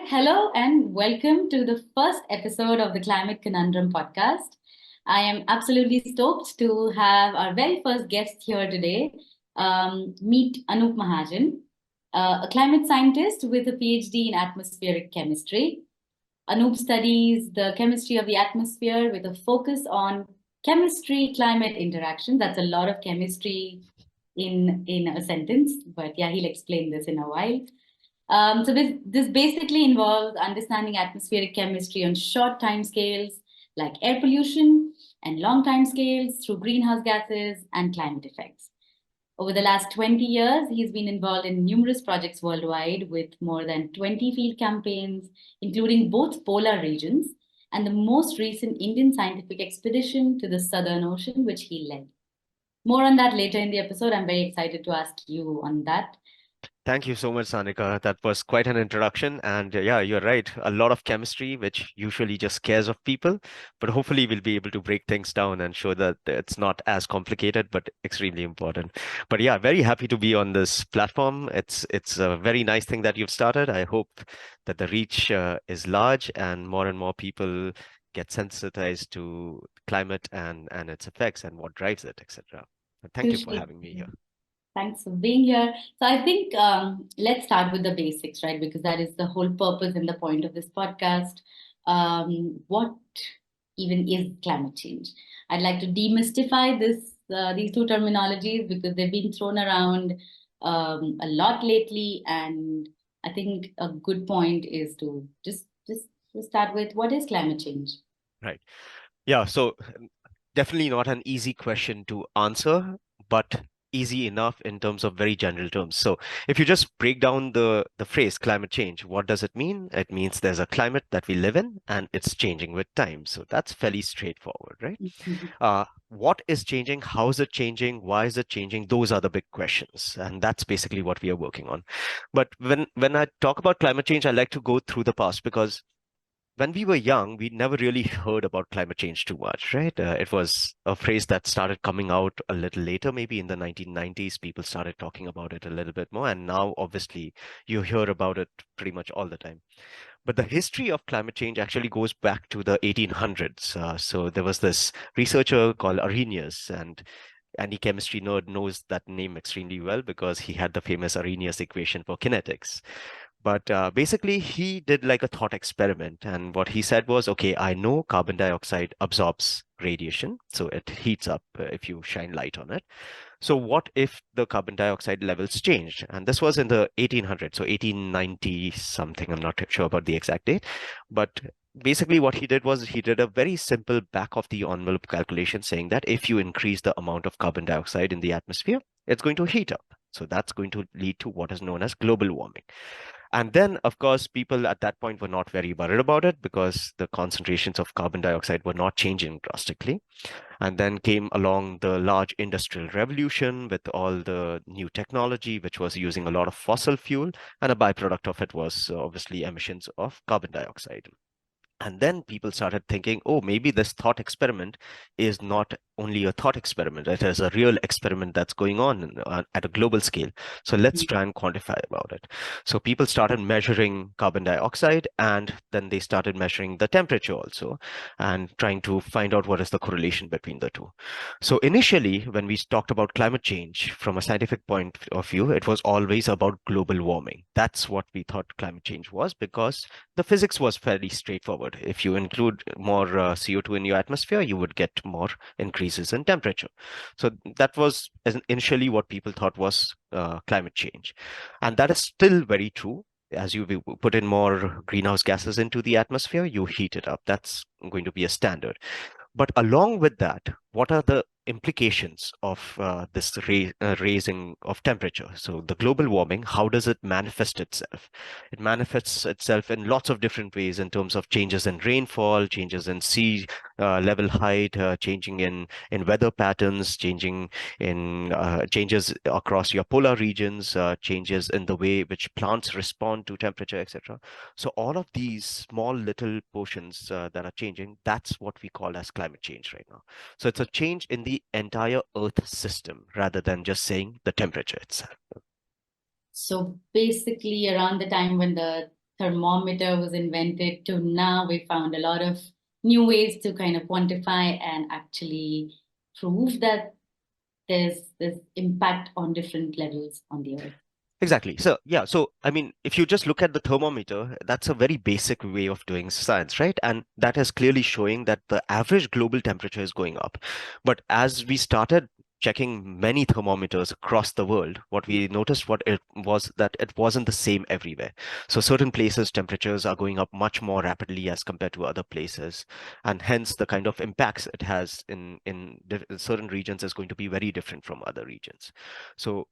Hello and welcome to the first episode of the Climate Conundrum podcast. I am absolutely stoked to have our very first guest here today, meet Anoop Mahajan, a climate scientist with a PhD in atmospheric chemistry. Anoop studies the chemistry of the atmosphere with a focus on chemistry-climate interaction. That's a lot of chemistry in a sentence, but yeah, he'll explain this in a while. So this basically involves understanding atmospheric chemistry on short time scales like air pollution and long time scales through greenhouse gases and climate effects. Over the last 20 years, he's been involved in numerous projects worldwide with more than 20 field campaigns, including both polar regions and the most recent Indian scientific expedition to the Southern Ocean, which he led. More on that later in the episode. I'm very excited to ask you on that. Thank you so much, Sanika. That was quite an introduction. And yeah, you're right. A lot of chemistry, which usually just scares off people, but hopefully we'll be able to break things down and show that it's not as complicated, but extremely important. But yeah, very happy to be on this platform. It's a very nice thing that you've started. I hope that the reach is large and more people get sensitized to climate and its effects and what drives it, etc. Thank you for having me here. Thanks for being here. So I think let's start with the basics, right? Because that is the whole purpose and the point of this podcast. What even is climate change? I'd like to demystify these two terminologies because they've been thrown around a lot lately, and I think a good point is to just start with what is climate change? Right. Yeah. So definitely not an easy question to answer, but easy enough in terms of very general terms. So if you just break down the phrase climate change, what does it mean? It means there's a climate that we live in and it's changing with time. So that's fairly straightforward, right? What is changing? How is it changing? Why is it changing? Those are the big questions. And that's basically what we are working on. But when I talk about climate change, I like to go through the past because when we were young, we never really heard about climate change too much, right? It was a phrase that started coming out a little later, maybe in the 1990s. People started talking about it a little bit more. And now, obviously, you hear about it pretty much all the time. But the history of climate change actually goes back to the 1800s. So there was this researcher called Arrhenius, and any chemistry nerd knows that name extremely well because he had the famous Arrhenius equation for kinetics. But basically, he did like a thought experiment. And what he said was, okay, I know carbon dioxide absorbs radiation, so it heats up if you shine light on it. So what if the carbon dioxide levels changed? And this was in the 1800s, so 1890 something. I'm not sure about the exact date. But basically what he did was he did a very simple back of the envelope calculation saying that if you increase the amount of carbon dioxide in the atmosphere, it's going to heat up. So that's going to lead to what is known as global warming. And then, of course, people at that point were not very worried about it because the concentrations of carbon dioxide were not changing drastically. And then came along the large industrial revolution with all the new technology, which was using a lot of fossil fuel. And a byproduct of it was obviously emissions of carbon dioxide. And then people started thinking, oh, maybe this thought experiment is not only a thought experiment, it is a real experiment that's going on at a global scale. So let's try and quantify about it. So people started measuring carbon dioxide, and then they started measuring the temperature also, and trying to find out what is the correlation between the two. So initially, when we talked about climate change from a scientific point of view, it was always about global warming. That's what we thought climate change was because the physics was fairly straightforward. If you include more CO2 in your atmosphere, you would get more increases in temperature. So that was initially what people thought was climate change. And that is still very true. As you put in more greenhouse gases into the atmosphere, you heat it up. That's going to be a standard. But along with that, what are the implications of this raising of temperature? So the global warming, how does it manifest itself? It manifests itself in lots of different ways in terms of changes in rainfall, changes in sea level height, changing in weather patterns, changes across your polar regions, changes in the way which plants respond to temperature, etc. So all of these small little portions that are changing, that's what we call as climate change right now. So It's a change in the entire Earth system rather than just saying the temperature itself. So basically, around the time when the thermometer was invented to now, we found a lot of new ways to kind of quantify and actually prove that there's impact on different levels on the earth. Exactly. So, yeah. So, I mean, if you just look at the thermometer, that's a very basic way of doing science, right? And that is clearly showing that the average global temperature is going up. But as we started checking many thermometers across the world, what we noticed what it was that it wasn't the same everywhere. So certain places temperatures are going up much more rapidly as compared to other places, and hence the kind of impacts it has in certain regions is going to be very different from other regions. So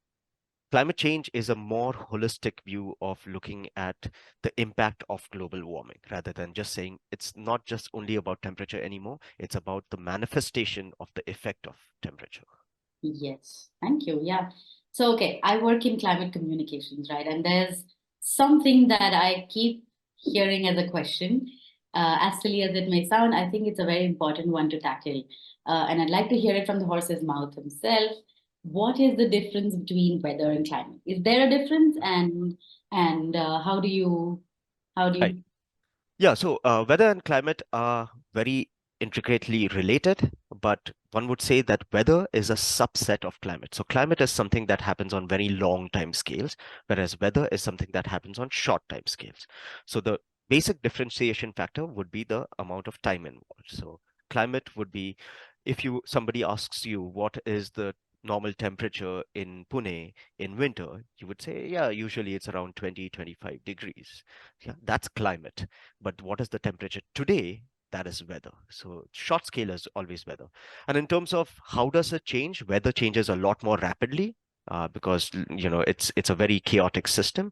climate change is a more holistic view of looking at the impact of global warming rather than just saying it's not just only about temperature anymore, it's about the manifestation of the effect of temperature. Yes, thank you. Yeah. So, okay, I work in climate communications, right? And there's something that I keep hearing as a question. As silly as it may sound, I think it's a very important one to tackle. And I'd like to hear it from the horse's mouth himself. What is the difference between weather and climate? Is there a difference? And how do Right. you Yeah, so weather and climate are very intricately related, but one would say that weather is a subset of climate. So climate is something that happens on very long time scales, whereas weather is something that happens on short time scales. So the basic differentiation factor would be the amount of time involved. So climate would be if you somebody asks you what is the normal temperature in Pune in winter, you would say, yeah, usually it's around 20, 25 degrees. Yeah, that's climate. But what is the temperature today? That is weather. So short scale is always weather. And in terms of how does it change, weather changes a lot more rapidly because it's a very chaotic system.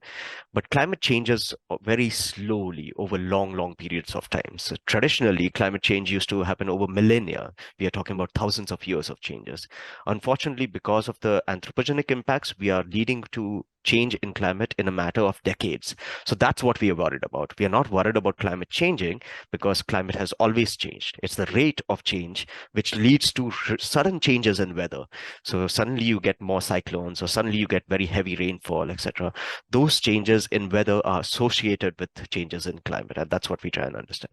But climate changes very slowly over long, long periods of time. So traditionally, climate change used to happen over millennia. We are talking about thousands of years of changes. Unfortunately, because of the anthropogenic impacts, we are leading to change in climate in a matter of decades. So that's what we are worried about. We are not worried about climate changing because climate has always changed. It's the rate of change which leads to sudden changes in weather. So suddenly you get more cyclones, or suddenly you get very heavy rainfall, etc. Those changes in weather are associated with changes in climate, and that's what we try and understand.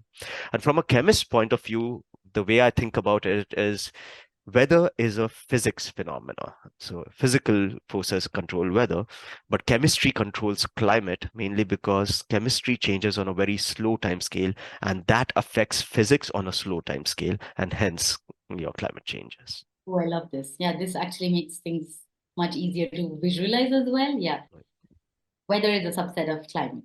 And from a chemist point of view, the way I think about it is weather is a physics phenomena. So physical forces control weather, but chemistry controls climate mainly because chemistry changes on a very slow time scale, and that affects physics on a slow time scale, and hence your climate changes. Oh, I love this. Yeah, this actually makes things much easier to visualize as well. Yeah. Weather is a subset of climate.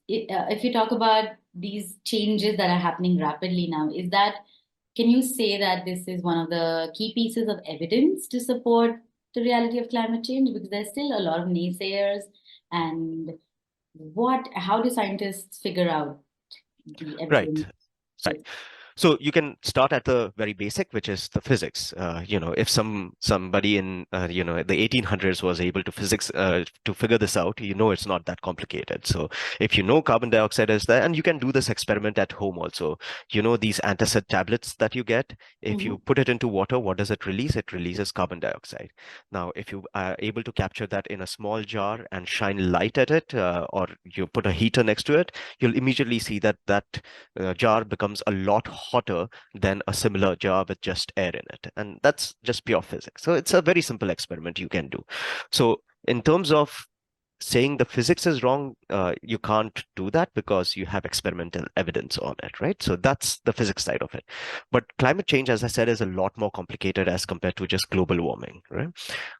If you talk about these changes that are happening rapidly now, can you say that this is one of the key pieces of evidence to support the reality of climate change? Because there's still a lot of naysayers. And how do scientists figure out the Right. evidence? Right. So you can start at the very basic, which is the physics. If somebody in the 1800s was able to figure this out, it's not that complicated. So if you know carbon dioxide is there, and you can do this experiment at home also. These antacid tablets that you get, if you Mhm. put it into water, what does it release? It releases carbon dioxide. Now, if you are able to capture that in a small jar and shine light at it, or you put a heater next to it, you'll immediately see that jar becomes a lot hotter than a similar jar with just air in it. And that's just pure physics. So it's a very simple experiment you can do. So in terms of saying the physics is wrong, you can't do that because you have experimental evidence on it, right? So that's the physics side of it. But climate change, as I said, is a lot more complicated as compared to just global warming, right?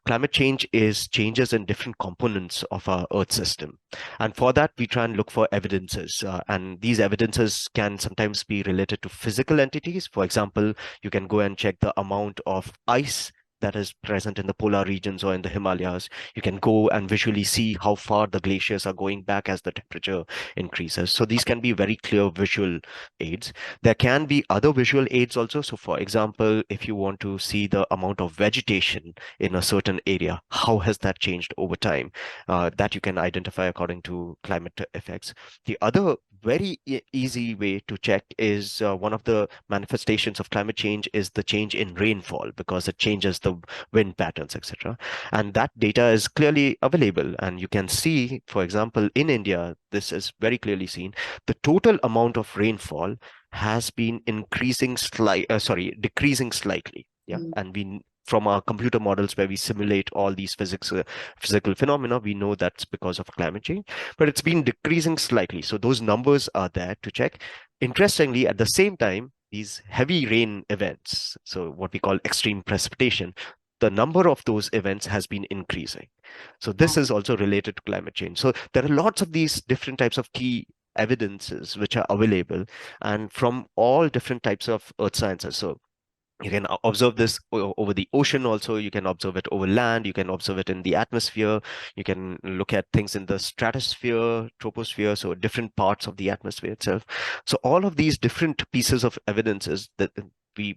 Climate change is changes in different components of our Earth system. And for that, we try and look for evidences. And these evidences can sometimes be related to physical entities. For example, you can go and check the amount of ice that is present in the polar regions or in the Himalayas. You can go and visually see how far the glaciers are going back as the temperature increases. So these can be very clear visual aids. There can be other visual aids also. So for example, if you want to see the amount of vegetation in a certain area, how has that changed over time? That you can identify according to climate effects. The other very easy way to check is one of the manifestations of climate change is the change in rainfall because it changes the wind patterns, etc. And that data is clearly available. And you can see, for example, in India, this is very clearly seen. The total amount of rainfall has been decreasing slightly. Yeah. Mm. And from our computer models where we simulate all these physical phenomena, we know that's because of climate change, but it's been decreasing slightly. So those numbers are there to check. Interestingly, at the same time, these heavy rain events, so what we call extreme precipitation, the number of those events has been increasing. So this is also related to climate change. So there are lots of these different types of key evidences which are available and from all different types of earth sciences. So you can observe this over the ocean also, you can observe it over land, you can observe it in the atmosphere, you can look at things in the stratosphere, troposphere, so different parts of the atmosphere itself. So all of these different pieces of evidence is that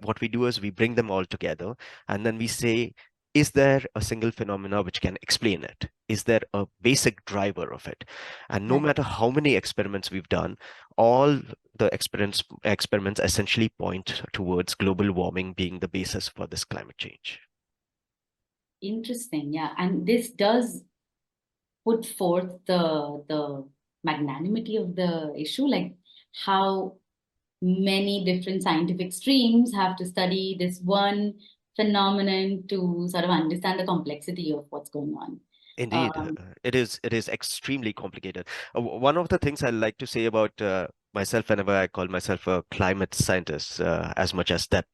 what we do is we bring them all together and then we say, is there a single phenomena which can explain it? Is there a basic driver of it? And no Right. matter how many experiments we've done, all the experiments essentially point towards global warming being the basis for this climate change. Interesting. Yeah. And this does put forth the magnanimity of the issue, like how many different scientific streams have to study this one phenomenon to sort of understand the complexity of what's going on. Indeed, Um, it is extremely complicated. One of the things I like to say about myself whenever I call myself a climate scientist, as much as that,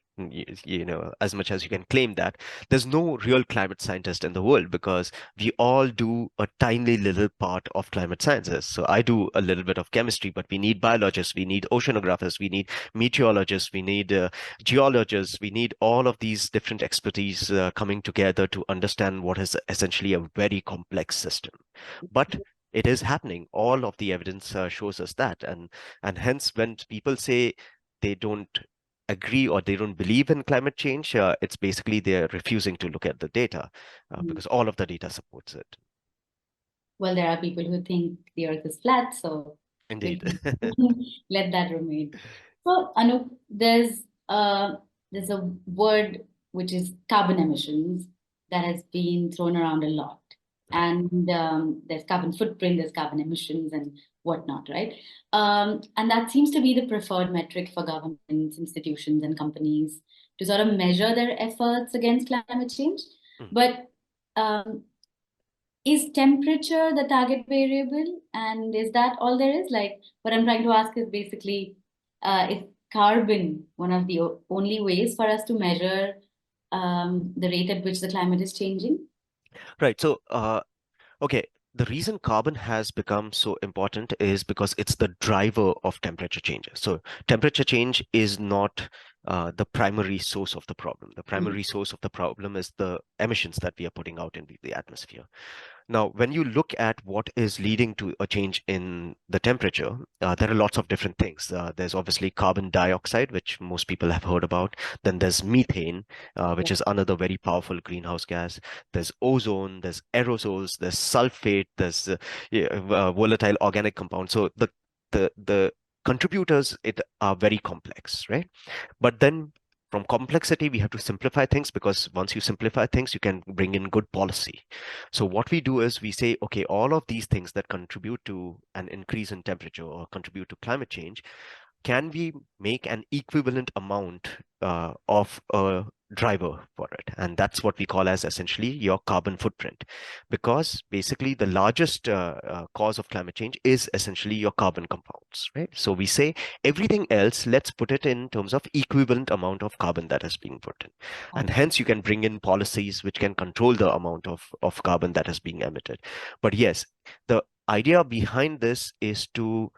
as much as you can claim that, there's no real climate scientist in the world because we all do a tiny little part of climate sciences. So I do a little bit of chemistry, but we need biologists, we need oceanographers, we need meteorologists, we need geologists, we need all of these different expertise coming together to understand what is essentially a very complex system. But it is happening. All of the evidence shows us that, and hence when people say they don't agree or they don't believe in climate change, it's basically they're refusing to look at the data because all of the data supports it. well, there are people who think the Earth is flat, so we'll Indeed. let that remain. So, Anoop, there's a word which is carbon emissions that has been thrown around a lot, and there's carbon footprint, there's carbon emissions, and whatnot, right? And that seems to be the preferred metric for governments, institutions, and companies to sort of measure their efforts against climate change. Mm. But is temperature the target variable? And is that all there is? Like, what I'm trying to ask is basically, is carbon one of the only ways for us to measure the rate at which the climate is changing? Right. So, okay, the reason carbon has become so important is because it's the driver of temperature changes. So temperature change is not the primary source of the problem. The Mhm. primary source of the problem is the emissions that we are putting out into the atmosphere. Now, when you look at what is leading to a change in the temperature, there are lots of different things. There's obviously carbon dioxide, which most people have heard about. Then there's methane, which Yeah. is another very powerful greenhouse gas. There's ozone, there's aerosols, there's sulfate, there's volatile organic compounds. So the contributors it are very complex, right? But then from complexity, we have to simplify things because once you simplify things, you can bring in good policy. So what we do is we say, okay, all of these things that contribute to an increase in temperature or contribute to climate change, can we make an equivalent amount of a driver for it? And that's what we call as essentially your carbon footprint. Because basically the largest cause of climate change is essentially your carbon compounds, right? So we say everything else, let's put it in terms of equivalent amount of carbon that is being put in. And hence you can bring in policies which can control the amount of carbon that is being emitted. But yes, the idea behind this is to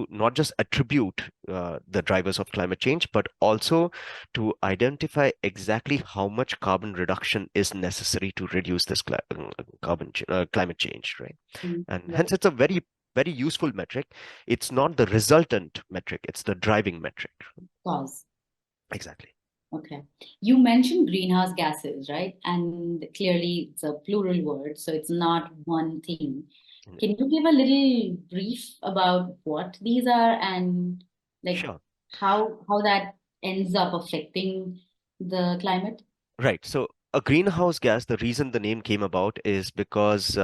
not just attribute the drivers of climate change, but also to identify exactly how much carbon reduction is necessary to reduce this climate change, right? Mhm. And Right. hence, it's a very, very useful metric. It's not the resultant metric; it's the driving metric. Cause. Exactly. Okay. You mentioned greenhouse gases, right? And clearly it's a plural word, so it's not one thing. Can you give a little brief about what these are and like Sure. how that ends up affecting the climate? Right. So a greenhouse gas, the reason the name came about is because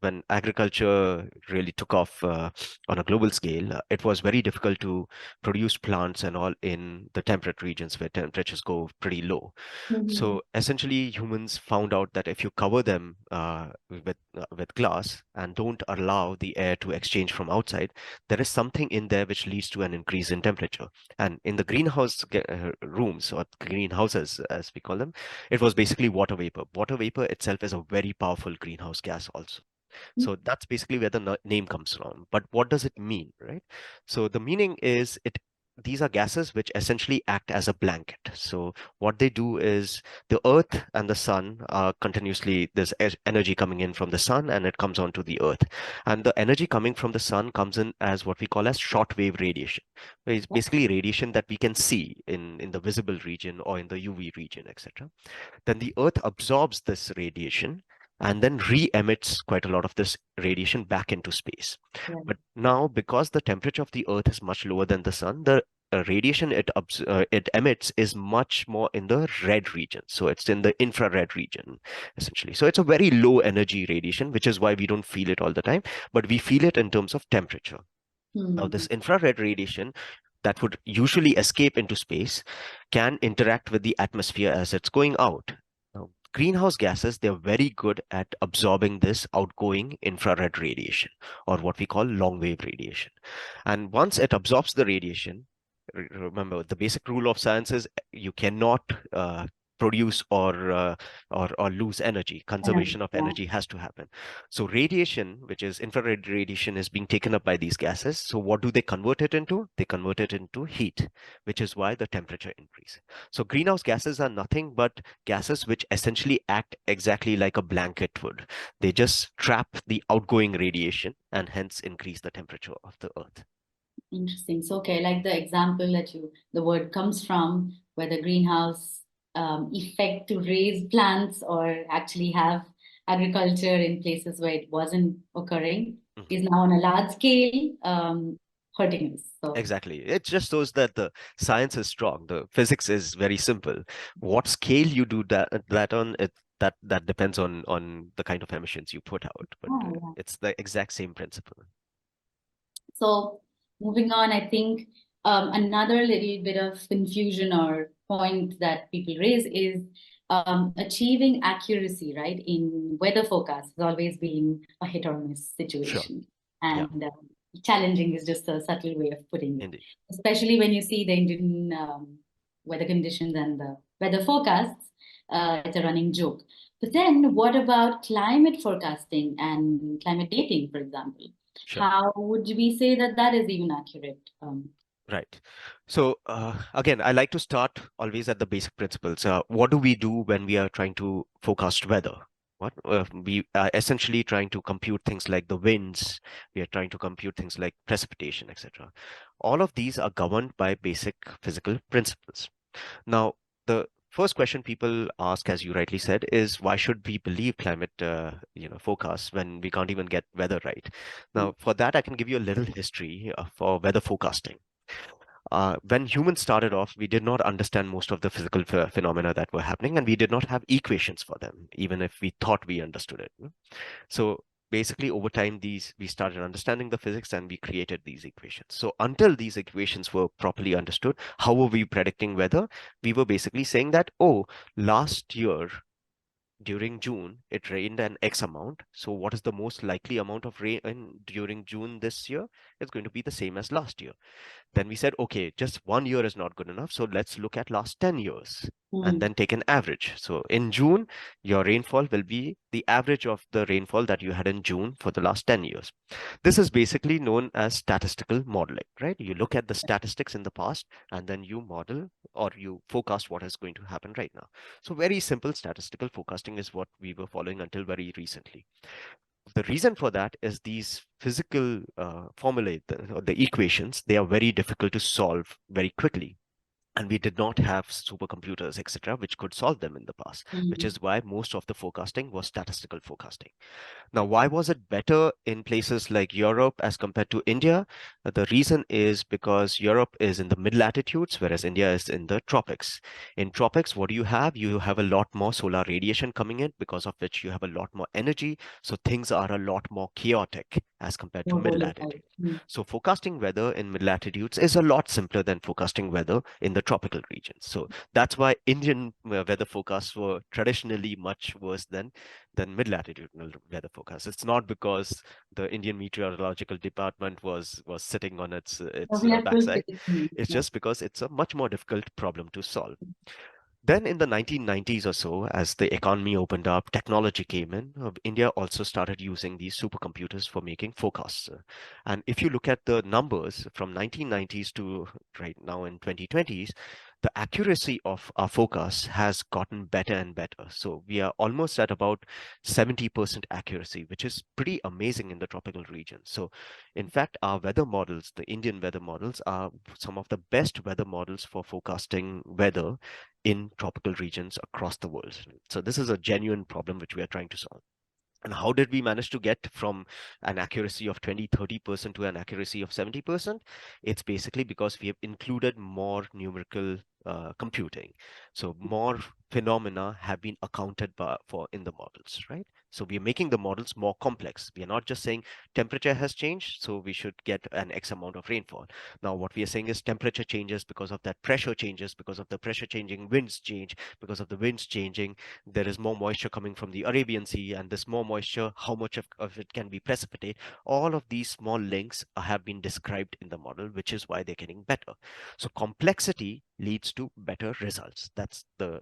when agriculture really took off on a global scale, it was very difficult to produce plants and all in the temperate regions where temperatures go pretty low. Mm-hmm. So essentially, humans found out that if you cover them with glass and don't allow the air to exchange from outside, there is something in there which leads to an increase in temperature. And in the greenhouse rooms or greenhouses, as we call them, it was basically water vapor. Water vapor itself is a very powerful greenhouse gas also. So that's basically where the name comes from. But what does it mean, right? So the meaning is these are gases which essentially act as a blanket. So what they do is the earth and the sun are continuously, there's energy coming in from the sun and it comes onto the earth. And the energy coming from the sun comes in as what we call as shortwave radiation. It's basically radiation that we can see in the visible region or in the UV region, etc. Then the earth absorbs this radiation and then re-emits quite a lot of this radiation back into space. Yeah. But now, because the temperature of the earth is much lower than the sun, the radiation it emits is much more in the red region. So it's in the infrared region, essentially. So it's a very low energy radiation, which is why we don't feel it all the time, but we feel it in terms of temperature. Now, Hmm. this infrared radiation that would usually escape into space can interact with the atmosphere as it's going out. Now, greenhouse gases, they're very good at absorbing this outgoing infrared radiation, or what we call long wave radiation. And once it absorbs the radiation, remember the basic rule of science is you cannot produce or lose energy. Energy. Conservation of Yeah. energy has to happen. So radiation, which is infrared radiation, is being taken up by these gases. So what do they convert it into? They convert it into heat, which is why the temperature increases. So greenhouse gases are nothing but gases which essentially act exactly like a blanket would. They just trap the outgoing radiation and hence increase the temperature of the earth. Interesting. So, okay, like the example that the word comes from, where the greenhouse effect to raise plants or actually have agriculture in places where it wasn't occurring Mhm. is now on a large scale hurting us. So, Exactly. It just shows that the science is strong. The physics is very simple. What scale you do that on, that depends on the kind of emissions you put out. But yeah. it's the exact same principle. So moving on, I think another little bit of confusion or point that people raise is achieving accuracy, right? In weather forecasts has always been a hit or miss Sure. situation. Yeah. And challenging is just a subtle way of putting it, Indeed. especially when you see the Indian weather conditions and the weather forecasts. It's a running joke. But then what about climate forecasting and climate dating, for example? Sure. How would we say that that is even accurate? Right. So again, I like to start always at the basic principles. What do we do when we are trying to forecast weather? What we are essentially trying to compute things like the winds. We are trying to compute things like precipitation, etc. All of these are governed by basic physical principles. Now, the first question people ask, as you rightly said, is why should we believe climate, forecasts when we can't even get weather right? Now, for that, I can give you a little history for weather forecasting. When humans started off, we did not understand most of the physical phenomena that were happening, and we did not have equations for them, even if we thought we understood it. So basically, over time, we started understanding the physics, and we created these equations. So until these equations were properly understood, how were we predicting weather? We were basically saying that, oh, last year during June, it rained an X amount. So what is the most likely amount of rain during June this year? It's going to be the same as last year. Then we said, okay, just 1 year is not good enough. So let's look at last 10 years and Mm. then take an average. So in June, your rainfall will be the average of the rainfall that you had in June for the last 10 years. This is basically known as statistical modeling, right? You look at the statistics in the past and then you model or you forecast what is going to happen right now. So very simple statistical forecasting is what we were following until very recently. The reason for that is these physical formulae, or the equations, they are very difficult to solve very quickly. and we did not have supercomputers, etc., which could solve them in the past, which Mm. is why most of the forecasting was statistical forecasting. Now, why was it better in places like Europe as compared to India? The reason is because Europe is in the mid latitudes, whereas India is in the tropics. In tropics, what do you have? You have a lot more solar radiation coming in, because of which you have a lot more energy. So things are a lot more chaotic as compared to More mid volatile. latitude. Mm. So forecasting weather in mid latitudes is a lot simpler than forecasting weather in the tropical regions. So that's why Indian weather forecasts were traditionally much worse than mid-latitudinal weather forecasts. It's not because the Indian Meteorological Department was sitting on So its we are still backside. facing. It's Yeah. just because it's a much more difficult problem to solve. Then in the 1990s or so, as the economy opened up, technology came in, India also started using these supercomputers for making forecasts. And if you look at the numbers from 1990s to right now in 2020s, the accuracy of our forecasts has gotten better and better. So we are almost at about 70% accuracy, which is pretty amazing in the tropical region. So in fact, our weather models, the Indian weather models, are some of the best weather models for forecasting weather in tropical regions across the world. So this is a genuine problem which we are trying to solve. And how did we manage to get from an accuracy of 20, 30% to an accuracy of 70%? It's basically because we have included more numerical computing. So more phenomena have been accounted for in the models, right? So we are making the models more complex. We are not just saying temperature has changed, so we should get an X amount of rainfall. Now, what we are saying is temperature changes because of that, pressure changes because of the pressure changing, winds change because of the winds changing, there is more moisture coming from the Arabian Sea, and this more moisture, how much of it can be precipitate, all of these small links have been described in the model, which is why they're getting better. So complexity leads to better results. That's the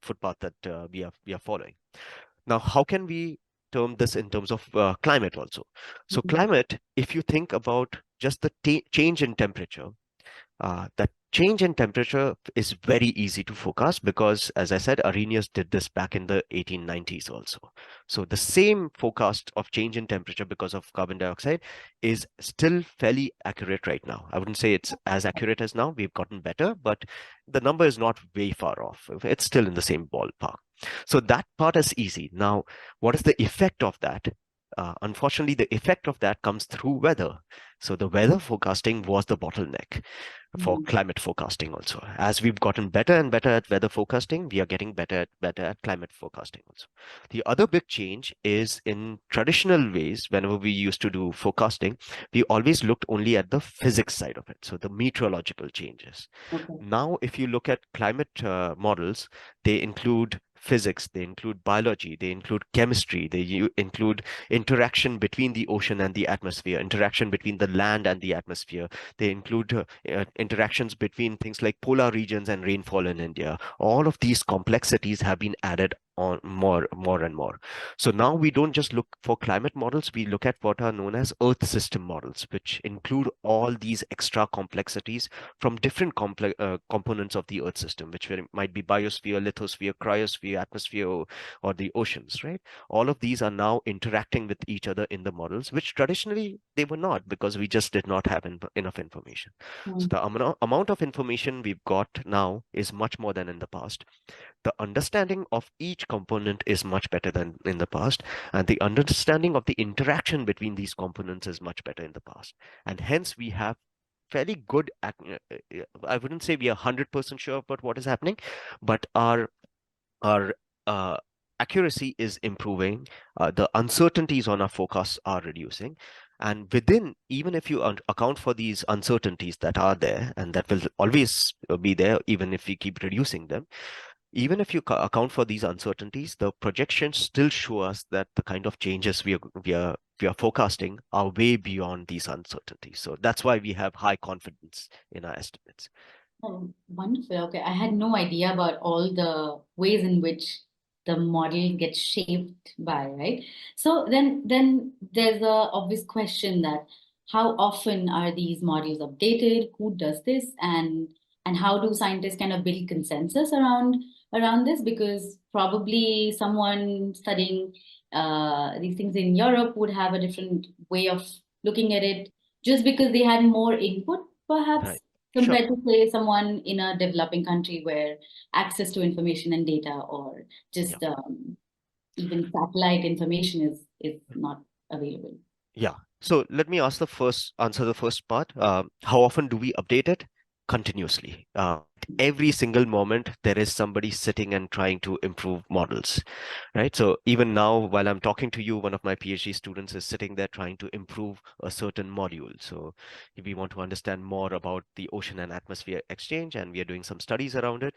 footpath that we are following. Now, how can we term this in terms of climate also? So Mhm. climate, if you think about just the change in temperature, that change in temperature is very easy to forecast because, as I said, Arrhenius did this back in the 1890s also. So the same forecast of change in temperature because of carbon dioxide is still fairly accurate right now. I wouldn't say it's as accurate as now. We've gotten better, but the number is not way far off. It's still in the same ballpark. So that part is easy. Now, what is the effect of that? Unfortunately, the effect of that comes through weather. So the weather forecasting was the bottleneck for Mhm. climate forecasting also. As we've gotten better and better at weather forecasting, we are getting better at climate forecasting also. The other big change is in traditional ways, whenever we used to do forecasting, we always looked only at the physics side of it, so the meteorological changes. Okay. Now, if you look at climate models, they include physics, they include biology, they include chemistry, they include interaction between the ocean and the atmosphere, interaction between the land and the atmosphere. They include interactions between things like polar regions and rainfall in India. All of these complexities have been added on more and more. So now we don't just look for climate models, we look at what are known as Earth system models, which include all these extra complexities from different components of the Earth system, which might be biosphere, lithosphere, cryosphere, atmosphere, or the oceans, right? All of these are now interacting with each other in the models, which traditionally they were not because we just did not have enough information. So Mm. the amount of information we've got now is much more than in the past. The understanding of each component is much better than in the past, and the understanding of the interaction between these components is much better in the past. And hence, we have fairly good, I wouldn't say we are 100% sure about what is happening, but our accuracy is improving. The uncertainties on our forecasts are reducing. And within, even if you account for these uncertainties that are there, and that will always be there, even if we keep reducing them, even if you account for these uncertainties, the projections still show us that the kind of changes we are forecasting are way beyond these uncertainties. So that's why we have high confidence in our estimates. Oh, wonderful. Okay. I had no idea about all the ways in which the model gets shaped by, right? So then there's a obvious question that how often are these models updated? Who does this? And how do scientists kind of build consensus around this? Because probably someone studying these things in Europe would have a different way of looking at it just because they had more input, perhaps. Right. Sure. compared to say someone in a developing country where access to information and data or Yeah. just even satellite information is not available. Yeah. So let me answer the first part. How often do we update it? Continuously. Every single moment, there is somebody sitting and trying to improve models, right? So even now, while I'm talking to you, one of my PhD students is sitting there trying to improve a certain module. So if we want to understand more about the ocean and atmosphere exchange, and we are doing some studies around it,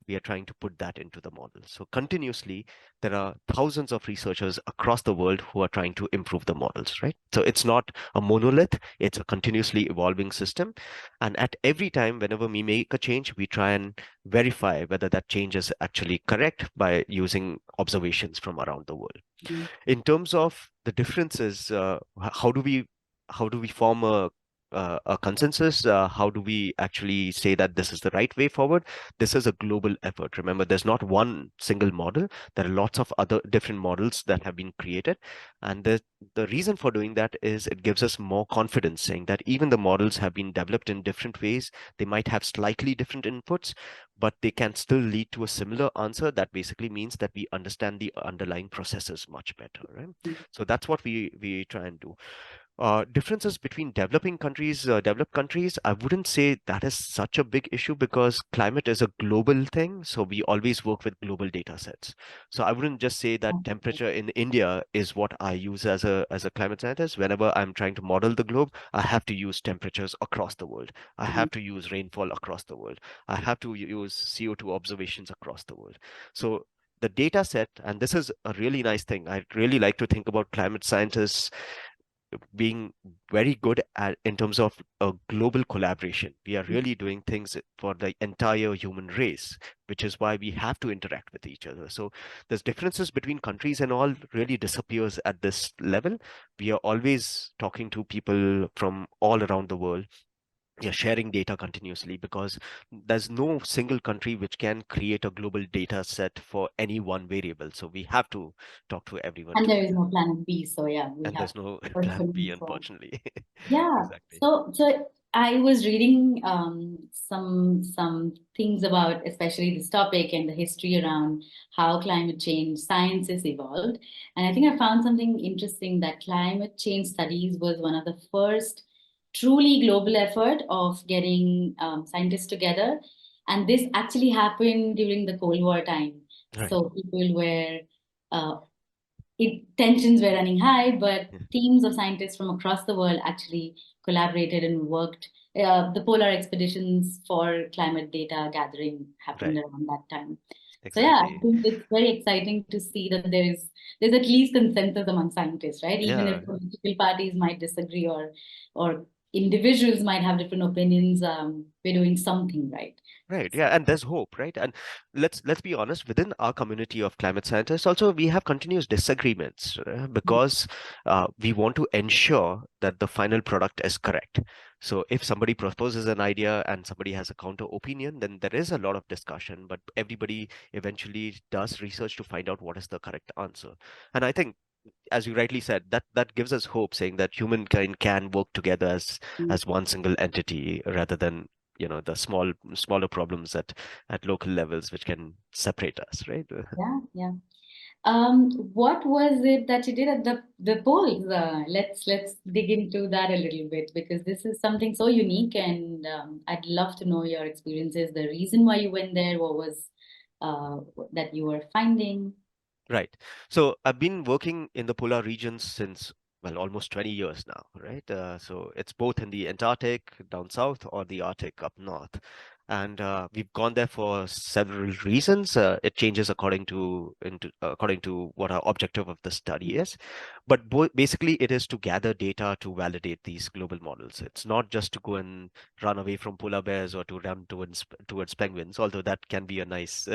we are trying to put that into the model. So continuously, there are thousands of researchers across the world who are trying to improve the models, right? So it's not a monolith, it's a continuously evolving system. And at every time, whenever we make a change, we try and verify whether that change is actually correct by using observations from around the world. Mm. In terms of the differences, how do we form a consensus? How do we actually say that this is the right way forward? This is a global effort. Remember, there's not one single model. There are lots of other different models that have been created. And the reason for doing that is it gives us more confidence, saying that even the models have been developed in different ways. They might have slightly different inputs, but they can still lead to a similar answer. That basically means that we understand the underlying processes much better, right? So that's what we try and do. Differences between developed countries, I wouldn't say that is such a big issue because climate is a global thing. So we always work with global data sets. So I wouldn't just say that temperature in India is what I use as a climate scientist. Whenever I'm trying to model the globe, I have to use temperatures across the world. I have to use rainfall across the world. I have to use CO2 observations across the world. So the data set, and this is a really nice thing. I really like to think about climate scientists being very good at in terms of a global collaboration. We are really doing things for the entire human race, which is why we have to interact with each other. So there's differences between countries and all really disappears at this level. We are always talking to people from all around the world. We are sharing data continuously because there's no single country which can create a global data set for any one variable. So we have to talk to everyone And there is together. no planet B, so yeah, we And have there's no plan B, person for unfortunately. yeah. Exactly. So I was reading some things about especially this topic and the history around how climate change science has evolved. And I think I found something interesting that climate change studies was one of the first truly global effort of getting scientists together. And this actually happened during the Cold War time. Right. So people were uh, tensions were running high, but Yeah. teams of scientists from across the world actually collaborated and worked. The polar expeditions for climate data gathering happened Right. around that time. So yeah, I Exactly. think it's very exciting to see that there's at least consensus among scientists, right? Even Yeah. if political parties might disagree or individuals might have different opinions, we're doing something right. Right. Yeah. And there's hope, right? And let's be honest, within our community of climate scientists, also we have continuous disagreements because we want to ensure that the final product is correct. So if somebody proposes an idea and somebody has a counter opinion, then there is a lot of discussion, but everybody eventually does research to find out what is the correct answer. And I think, as you rightly said, that gives us hope, saying that humankind can work together as one single entity rather than the smaller problems at local levels which can separate us, right? Yeah, yeah. What was it that you did at the polls? Let's dig into that a little bit because this is something so unique, and I'd love to know your experiences. The reason why you went there, what was uh, that you were finding? Right. So I've been working in the polar regions since, well, almost 20 years now, right? So it's both in the Antarctic down south or the Arctic up north. And we've gone there for several reasons. It changes according to what our objective of the study is. But basically, it is to gather data to validate these global models. It's not just to go and run away from polar bears or to run towards penguins, although that can be a nice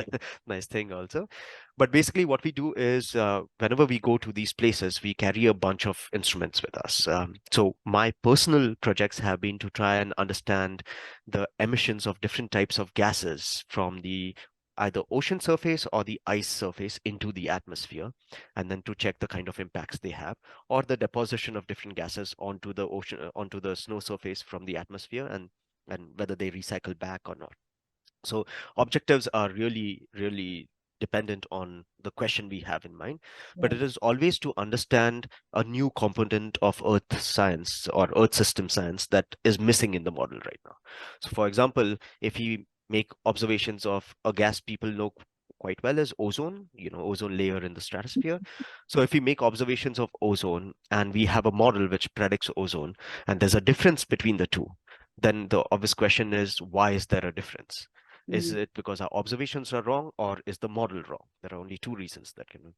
nice thing also. But basically, what we do is whenever we go to these places, we carry a bunch of instruments with us. So my personal projects have been to try and understand the emissions of different types of gases from the either ocean surface or the ice surface into the atmosphere, and then to check the kind of impacts they have, or the deposition of different gases onto the ocean, onto the snow surface from the atmosphere, and and whether they recycle back or not. So objectives are really, really dependent on the question we have in mind, but it Right. is always to understand a new component of Earth science or Earth system science that is missing in the model right now. So, for example, if we make observations of a gas people know quite well is ozone, ozone layer in the stratosphere. So if we make observations of ozone and we have a model which predicts ozone, and there's a difference between the two, then the obvious question is, why is there a difference? Is Mm. it because our observations are wrong, or is the model wrong? There are only two reasons that can.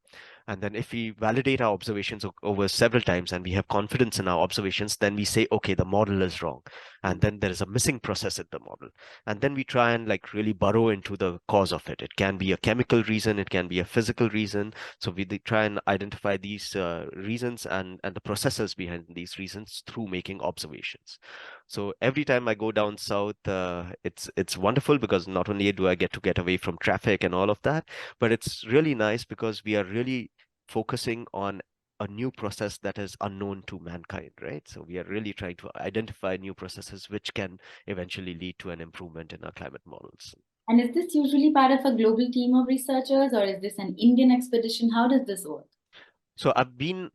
And then if we validate our observations over several times and we have confidence in our observations, then we say, okay, the model is wrong. And then there is a missing process in the model. And then we try and like really burrow into the cause of it. It can be a chemical reason, it can be a physical reason. So we try and identify these reasons and the processes behind these reasons through making observations. So every time I go down south, it's wonderful because not only do I get away from traffic and all of that, but it's really nice because we are really focusing on a new process that is unknown to mankind, right? So we are really trying to identify new processes which can eventually lead to an improvement in our climate models. And is this usually part of a global team of researchers, or is this an Indian expedition? How does this work? So I've been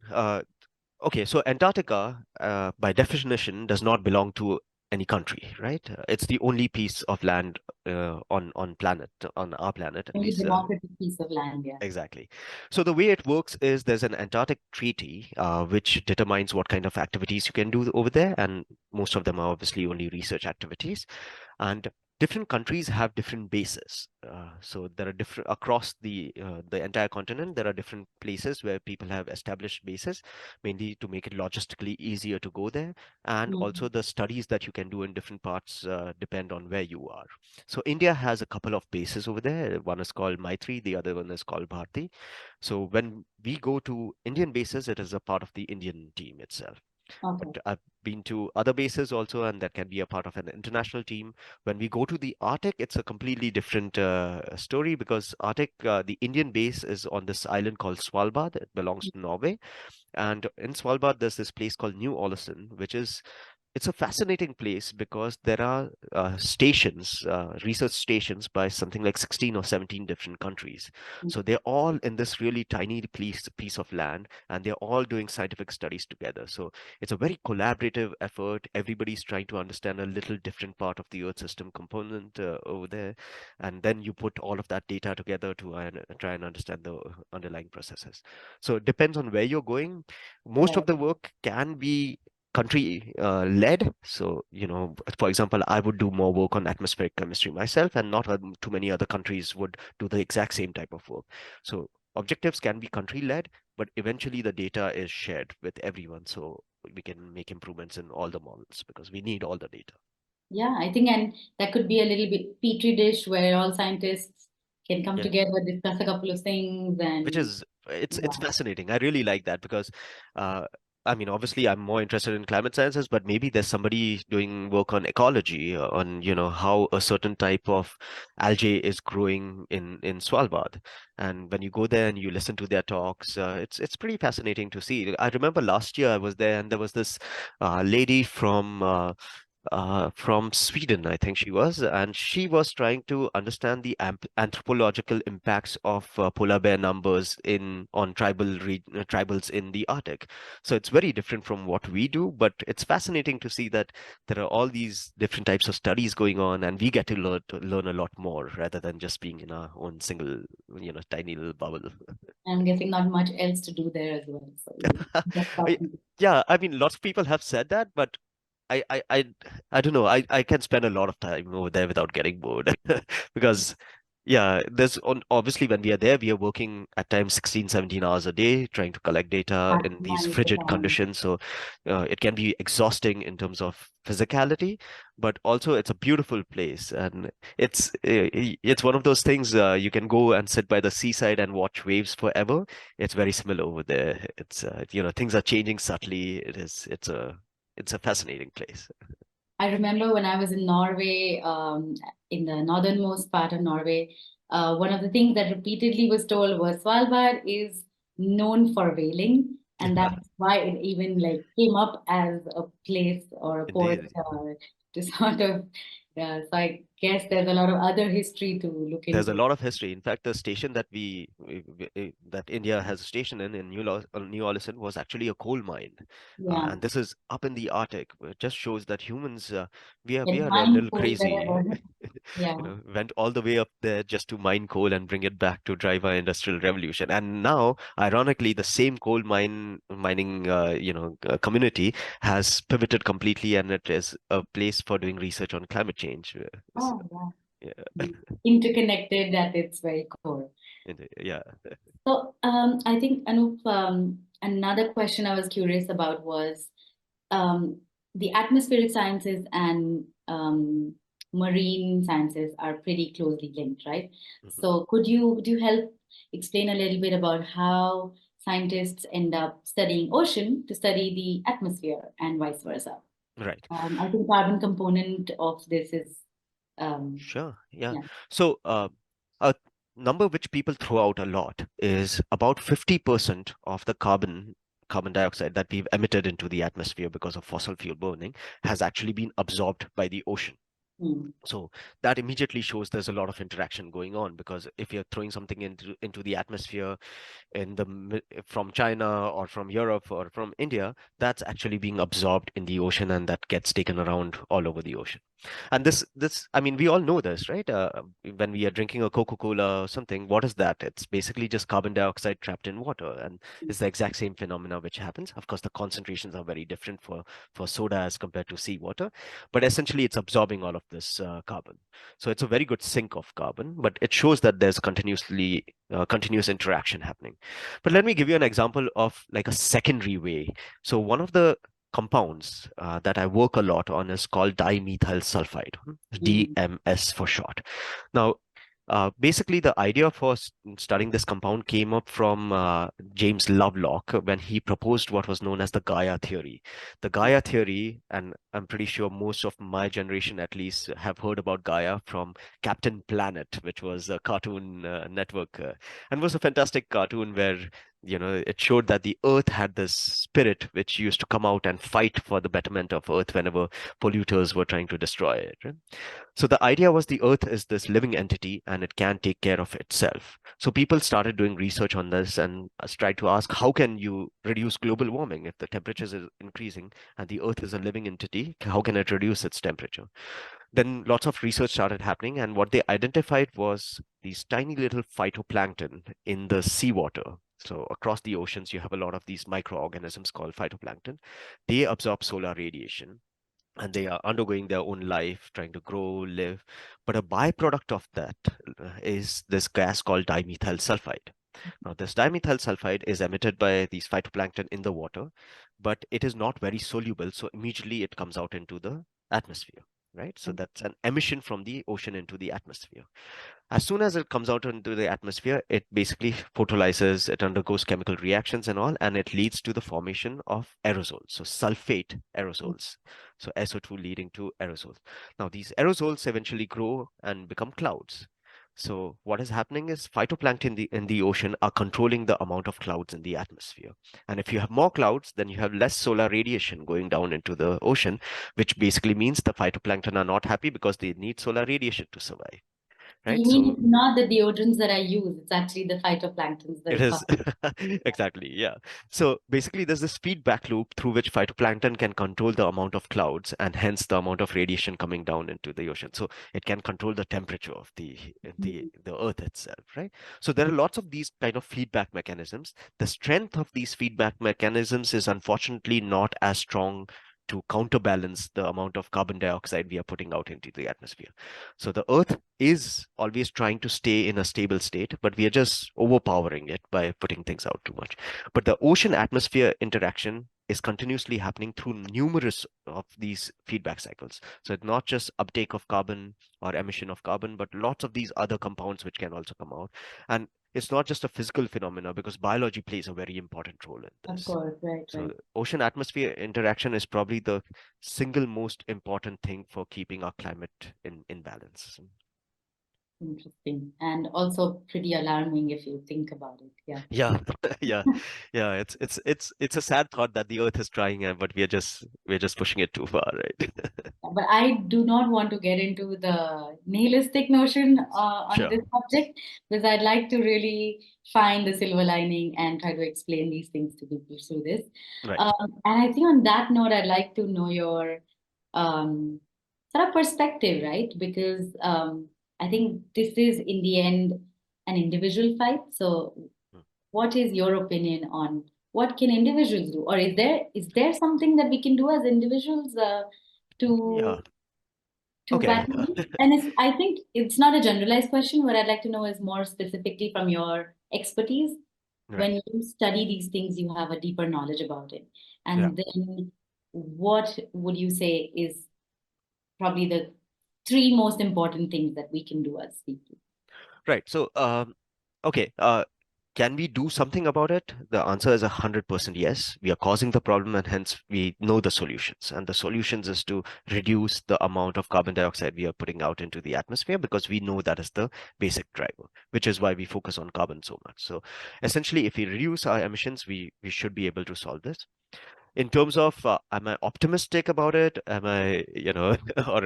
okay, so Antarctica, by definition, does not belong to any country, right? It's the only piece of land on our planet at Only least. democratic piece of land, yeah. Exactly. So the way it works is there's an Antarctic treaty which determines what kind of activities you can do over there, and most of them are obviously only research activities. And different countries have different bases. So there are different across the entire continent. There are different places where people have established bases, mainly to make it logistically easier to go there, and Mm. also the studies that you can do in different parts depend on where you are. So India has a couple of bases over there. One is called Maitri, the other one is called Bharti. So when we go to Indian bases, it is a part of the Indian team itself. But Okay. I've been to other bases also, and that can be a part of an international team. When we go to the Arctic, it's a completely different story because Arctic, the Indian base is on this island called Svalbard. It belongs to Norway. And in Svalbard, there's this place called New Ålesund, which is it's a fascinating place because there are stations, research stations by something like 16 or 17 different countries. So they're all in this really tiny piece of land, and they're all doing scientific studies together. So it's a very collaborative effort. Everybody's trying to understand a little different part of the Earth system component over there. And then you put all of that data together to try and understand the underlying processes. So it depends on where you're going. Most of Right. the work can be country led. So, for example, I would do more work on atmospheric chemistry myself, and not too many other countries would do the exact same type of work. So, objectives can be country led, but eventually the data is shared with everyone. So, we can make improvements in all the models because we need all the data. Yeah, I think, and that could be a little bit petri dish where all scientists can come Yeah. together, discuss a couple of things, Which and is it's yeah. fascinating. I really like that because uh, I mean, obviously I'm more interested in climate sciences, but maybe there's somebody doing work on ecology, on how a certain type of algae is growing in Svalbard. And when you go there and you listen to their talks, it's pretty fascinating to see. I remember last year I was there, and there was this lady from Sweden, I think she was, and she was trying to understand the anthropological impacts of polar bear numbers in on tribals in the Arctic. So it's very different from what we do, but it's fascinating to see that there are all these different types of studies going on, and we get to learn a lot more rather than just being in our own single, tiny little bubble. I'm guessing not much else to do there as well. So that's I- awesome. Yeah, I mean, lots of people have said that, but I, I, I, I don't know. I can spend a lot of time over there without getting bored because, yeah, obviously when we are there, we are working at times 16, 17 hours a day trying to collect data in these Maximize the frigid time. conditions. So it can be exhausting in terms of physicality, but also it's a beautiful place, and it's one of those things you can go and sit by the seaside and watch waves forever. It's very similar over there. It's things are changing subtly. It's a fascinating place. I remember when I was in Norway, in the northernmost part of Norway, one of the things that repeatedly was told was Svalbard is known for whaling, and that's why it even like came up as a place or a port Indeed. to sort of, yeah, so I guess there's a lot of other history to look There's a into. lot of history. In fact, the station that that India has a station in New Orleans was actually a coal mine, Yeah, and this is up in the Arctic. It just shows that humans we get are a little mindful crazy. wherever. Yeah. Went all the way up there just to mine coal and bring it back to drive our industrial revolution. And now, ironically, the same coal mining community has pivoted completely, and it is a place for doing research on climate change. So, Oh, yeah. yeah. Interconnected at its very core. Yeah. So I think, Anoop, another question I was curious about was um, the atmospheric sciences and marine sciences are pretty closely linked, right? Mhm. So would you help explain a little bit about how scientists end up studying ocean to study the atmosphere and vice versa? Right. I think carbon component of this is Sure. Yeah. yeah. So, a number which people throw out a lot is about 50% of the carbon dioxide that we've emitted into the atmosphere because of fossil fuel burning has actually been absorbed by the ocean. Hmm. So that immediately shows there's a lot of interaction going on, because if you're throwing something into the atmosphere from China or from Europe or from India, that's actually being absorbed in the ocean, and that gets taken around all over the ocean. And this, I mean, we all know this, right? When we are drinking a Coca-Cola or something, what is that? It's basically just carbon dioxide trapped in water, and it's the exact same phenomena which happens. Of course, the concentrations are very different for soda as compared to seawater, but essentially it's absorbing all of this carbon. So it's a very good sink of carbon, but it shows that there's continuous interaction happening. But let me give you an example of like a secondary way. So one of the compounds that I work a lot on is called dimethyl sulfide, Hmm. DMS for short. Now, basically, the idea for studying this compound came up from James Lovelock when he proposed what was known as the Gaia theory. The Gaia theory, and I'm pretty sure most of my generation at least have heard about Gaia from Captain Planet, which was a cartoon network, and was a fantastic cartoon where it showed that the Earth had this spirit which used to come out and fight for the betterment of Earth whenever polluters were trying to destroy it. Right? So the idea was the Earth is this living entity and it can take care of itself. So people started doing research on this and tried to ask, how can you reduce global warming if the temperatures is increasing and the Earth is a living entity? How can it reduce its temperature? Then lots of research started happening, and what they identified was these tiny little phytoplankton in the seawater. So across the oceans, you have a lot of these microorganisms called phytoplankton. They absorb solar radiation, and they are undergoing their own life, trying to grow, live. But a byproduct of that is this gas called dimethyl sulfide. Now, this dimethyl sulfide is emitted by these phytoplankton in the water, but it is not very soluble, so immediately it comes out into the atmosphere, right? So that's an emission from the ocean into the atmosphere. As soon as it comes out into the atmosphere, it basically photolyzes, it undergoes chemical reactions and all, and it leads to the formation of aerosols, so sulfate aerosols. So SO2 leading to aerosols. Now, these aerosols eventually grow and become clouds. So what is happening is phytoplankton in the ocean are controlling the amount of clouds in the atmosphere. And if you have more clouds, then you have less solar radiation going down into the ocean, which basically means the phytoplankton are not happy because they need solar radiation to survive. So you Right? mean So it's not the deodorants that I use, it's actually the phytoplanktons that it are is causing. exactly, yeah. So basically, there's this feedback loop through which phytoplankton can control the amount of clouds and hence the amount of radiation coming down into the ocean. So it can control the temperature of the Earth itself, right? So there are lots of these kind of feedback mechanisms. The strength of these feedback mechanisms is unfortunately not as strong to counterbalance the amount of carbon dioxide we are putting out into the atmosphere. So the Earth is always trying to stay in a stable state, but we are just overpowering it by putting things out too much. But the ocean atmosphere interaction is continuously happening through numerous of these feedback cycles. So it's not just uptake of carbon or emission of carbon, but lots of these other compounds which can also come out. And it's not just a physical phenomena because biology plays a very important role in Of this. course, right, So right. ocean atmosphere interaction is probably the single most important thing for keeping our climate in balance. Interesting. And also pretty alarming if you think about it. Yeah. Yeah, yeah, yeah. It's a sad thought that the Earth is trying, but we're just pushing it too far, right? But I do not want to get into the nihilistic notion on Sure. this subject because I'd like to really find the silver lining and try to explain these things to people through this. Right. And I think on that note, I'd like to know your um, sort of perspective, right? Because I think this is in the end an individual fight. So, Mm. what is your opinion on what can individuals do, or is there something that we can do as individuals Yeah. to Okay. battle this? And I think it's not a generalized question. What I'd like to know is more specifically from your expertise. Right. When you study these things, you have a deeper knowledge about it. Yeah. And then what would you say is probably the three most important things that we can do as people? Right. So, okay. Can we do something about it? The answer is 100% yes. We are causing the problem, and hence we know the solutions. And the solutions is to reduce the amount of carbon dioxide we are putting out into the atmosphere because we know that is the basic driver, which is why we focus on carbon so much. So, essentially, if we reduce our emissions, we should be able to solve this. In terms of am I optimistic about it? Am I,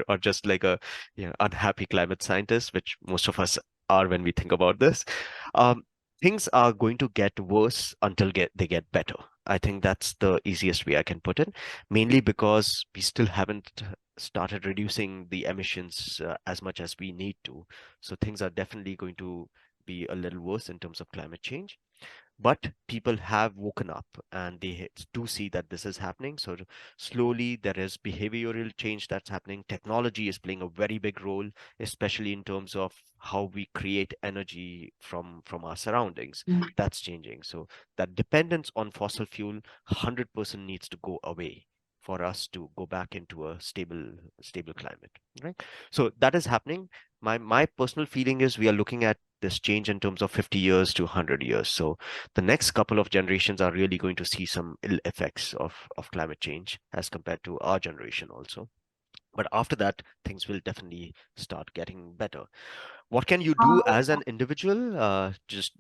or just like a unhappy climate scientist, which most of us are when we think about this. Um, Things are going to get worse until they get better. I think that's the easiest way I can put it, mainly because we still haven't started reducing the emissions as much as we need to. So things are definitely going to be a little worse in terms of climate change, but people have woken up and they do see that this is happening. So slowly there is behavioral change that's happening. Technology is playing a very big role, especially in terms of how we create energy from our surroundings. Mm. That's changing. So that dependence on fossil fuel 100% needs to go away for us to go back into a stable climate, right? So that is happening. My personal feeling is we are looking at this change in terms of 50 years to 100 years. So the next couple of generations are really going to see some ill effects of climate change as compared to our generation also. But after that, things will definitely start getting better. What can you do How as an individual? Sorry,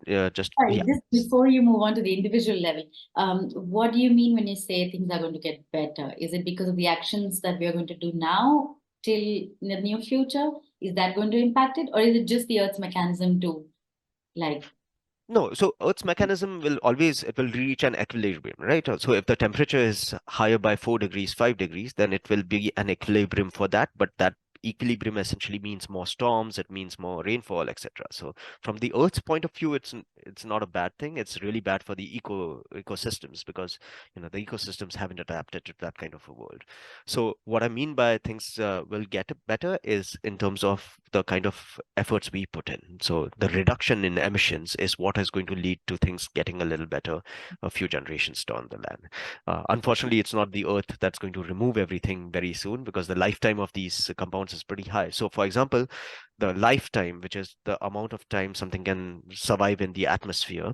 Yeah. just before you move on to the individual level, what do you mean when you say things are going to get better? Is it because of the actions that we are going to do now till in the near future? Is that going to impact it, or is it just the Earth's mechanism to like? No, so Earth's mechanism will always it will reach an equilibrium, right? So if the temperature is higher by 4 degrees, 5 degrees, then it will be an equilibrium for that. But that equilibrium essentially means more storms, it means more rainfall, etc. So from the Earth's point of view, it's not a bad thing. It's really bad for the ecosystems because the ecosystems haven't adapted to that kind of a world. So what I mean by things will get better is in terms of the kind of efforts we put in. So the reduction in emissions is what is going to lead to things getting a little better a few generations down the line. Unfortunately, it's not the Earth that's going to remove everything very soon because the lifetime of these compounds is pretty high. So, for example, the lifetime, which is the amount of time something can survive in the atmosphere,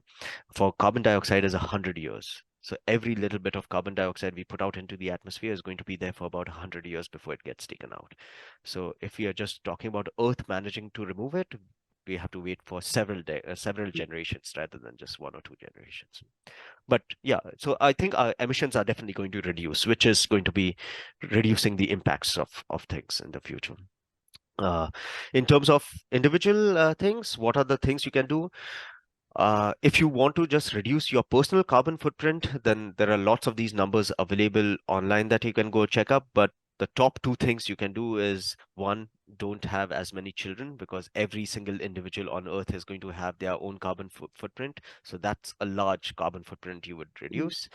for carbon dioxide is 100 years. So every little bit of carbon dioxide we put out into the atmosphere is going to be there for about 100 years before it gets taken out. So if we are just talking about Earth managing to remove it, we have to wait for several generations rather than just one or two generations. But yeah, so I think our emissions are definitely going to reduce, which is going to be reducing the impacts of things in the future. Uh, in terms of individual things, what are the things you can do? If you want to just reduce your personal carbon footprint, then there are lots of these numbers available online that you can go check up. But the top two things you can do is one, don't have as many children because every single individual on Earth is going to have their own carbon footprint. So that's a large carbon footprint you would reduce.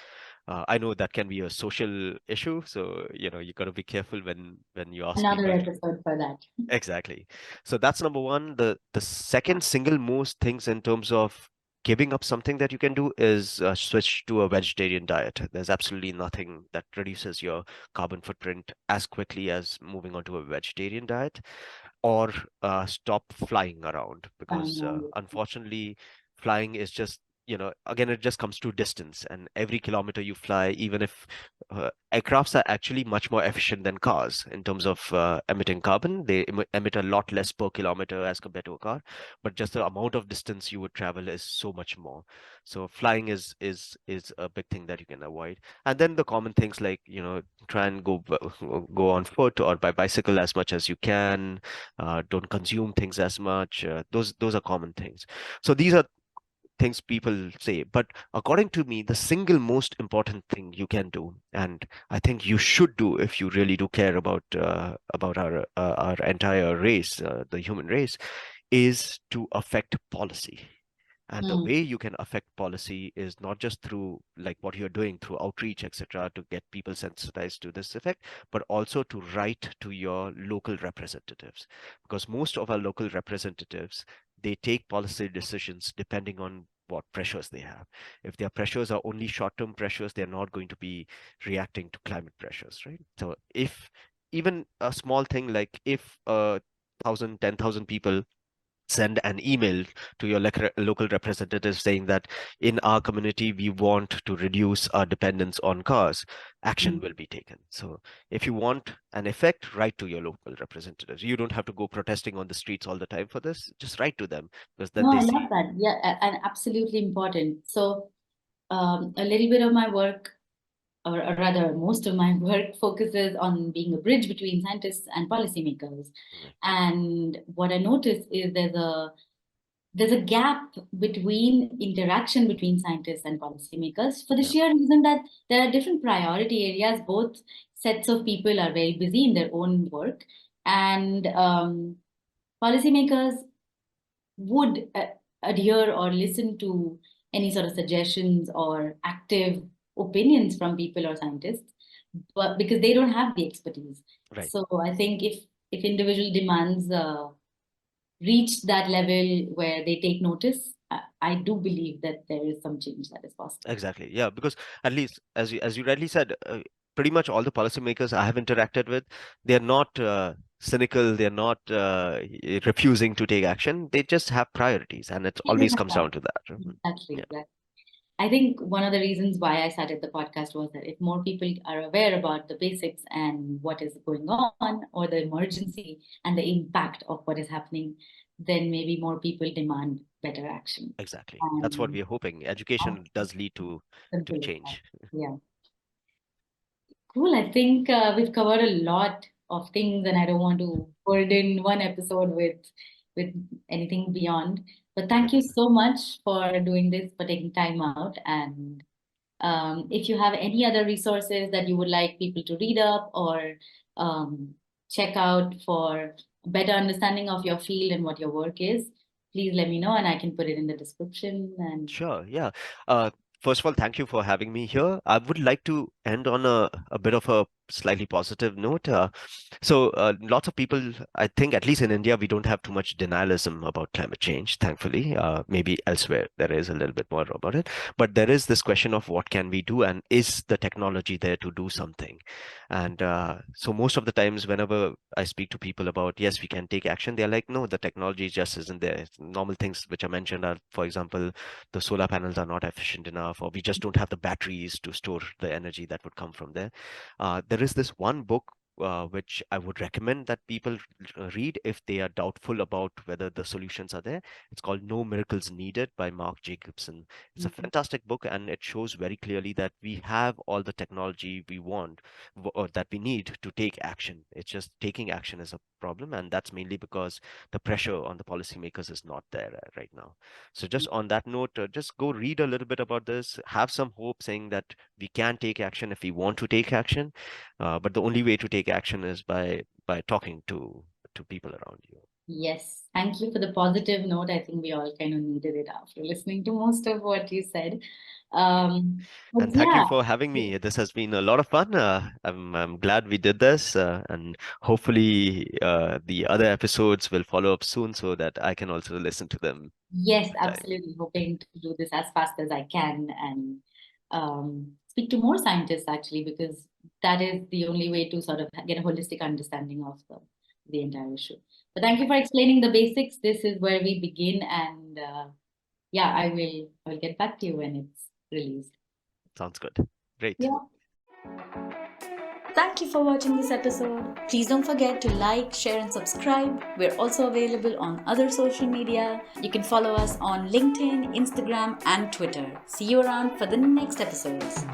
I know that can be a social issue, so you got to be careful when you ask Another people to. episode for that. Exactly. So that's number one. The second single most things in terms of giving up something that you can do is switch to a vegetarian diet. There's absolutely nothing that reduces your carbon footprint as quickly as moving on to a vegetarian diet, or stop flying around Fine, because unfortunately flying is just again, it just comes to distance, and every kilometer you fly, even if aircrafts are actually much more efficient than cars in terms of emitting carbon. They emit a lot less per kilometer as compared to a car, but just the amount of distance you would travel is so much more. So flying is a big thing that you can avoid. And then the common things like, try and go on foot or by bicycle as much as you can. Don't consume things as much. Those are common things. So these are things people say, but according to me, the single most important thing you can do, and I think you should do if you really do care about our entire race, the human race, is to affect policy. And the Mm. way you can affect policy is not just through like what you're doing through outreach, etc., to get people sensitized to this effect, but also to write to your local representatives. Because most of our local representatives, they take policy decisions depending on what pressures they have. If their pressures are only short-term pressures, they're not going to be reacting to climate pressures, right? So if even a small thing like if 10,000 people send an email to your local representative saying that in our community we want to reduce our dependence on cars, action Mm. will be taken. So if you want an effect, write to your local representatives. You don't have to go protesting on the streets all the time for this. Just write to them, because then No, they I see. love that. Yeah, and absolutely important. So, a little bit of my work, or rather, most of my work focuses on being a bridge between scientists and policymakers. Right. And what I notice is there's a gap between interaction between scientists and policymakers for the Yeah. sheer reason that there are different priority areas. Both sets of people are very busy in their own work, and policymakers would adhere or listen to any sort of suggestions or active opinions from people or scientists, but because they don't have the expertise. Right. So I think if individual demands reach that level where they take notice, I do believe that there is some change that is possible. Exactly. Yeah, because at least as you rightly said, pretty much all the policymakers I have interacted with, they're not cynical, they're not refusing to take action. They just have priorities, and it Yeah, they always have comes that. down to that. Exactly, Yeah, exactly. I think one of the reasons why I started the podcast was that if more people are aware about the basics and what is going on, or the emergency and the impact of what is happening, then maybe more people demand better action. exactly. That's what And we are hoping. Education as does lead to simple as that. change. Yeah. Cool. I think we've covered a lot of things, and I don't want to burden one episode with anything beyond. But thank you Right. so much for doing this, for taking time out. And if you have any other resources that you would like people to read up or check out for better understanding of your field and what your work is, please let me know, and I can put it in the description. And Sure, yeah. First of all, thank you for having me here. I would like to end on a bit of a slightly positive note. Lots of people, I think, at least in India, we don't have too much denialism about climate change, thankfully. Maybe elsewhere there is a little bit more about it. But there is this question of what can we do, and is the technology there to do something? And so most of the times, whenever I speak to people about, yes, we can take action, they're like, no, the technology just isn't there. Normal things which I mentioned are, for example, the solar panels are not efficient enough, or we just don't have the batteries to store the energy that would come from there. There is this one book which I would recommend that people read if they are doubtful about whether the solutions are there. It's called No Miracles Needed by Mark Jacobson. It's a fantastic book, and it shows very clearly that we have all the technology we want or that we need to take action. It's just taking action is a problem, and that's mainly because the pressure on the policymakers is not there right now. So just on that note, just go read a little bit about this, have some hope saying that we can take action if we want to take action. But the only way to take action is by talking to people around you. yes, thank you for the positive note. I think we all kind of needed it after listening to most of what you said. Great. But And thank you yeah, for having me. This has been a lot of fun. I'm glad we did this, and hopefully the other episodes will follow up soon so that I can also listen to them yes, on time. absolutely. Hoping to do this as fast as I can and speak to more scientists actually, because that is the only way to sort of get a holistic understanding of the entire issue. But thank you for explaining the basics. This is where we begin, and yeah, I will get back to you when it's released. Sounds good. Great. Yeah. Thank you for watching this episode. Please don't forget to like, share, and subscribe. We're also available on other social media. You can follow us on LinkedIn, Instagram, and Twitter. See you around for the next episodes.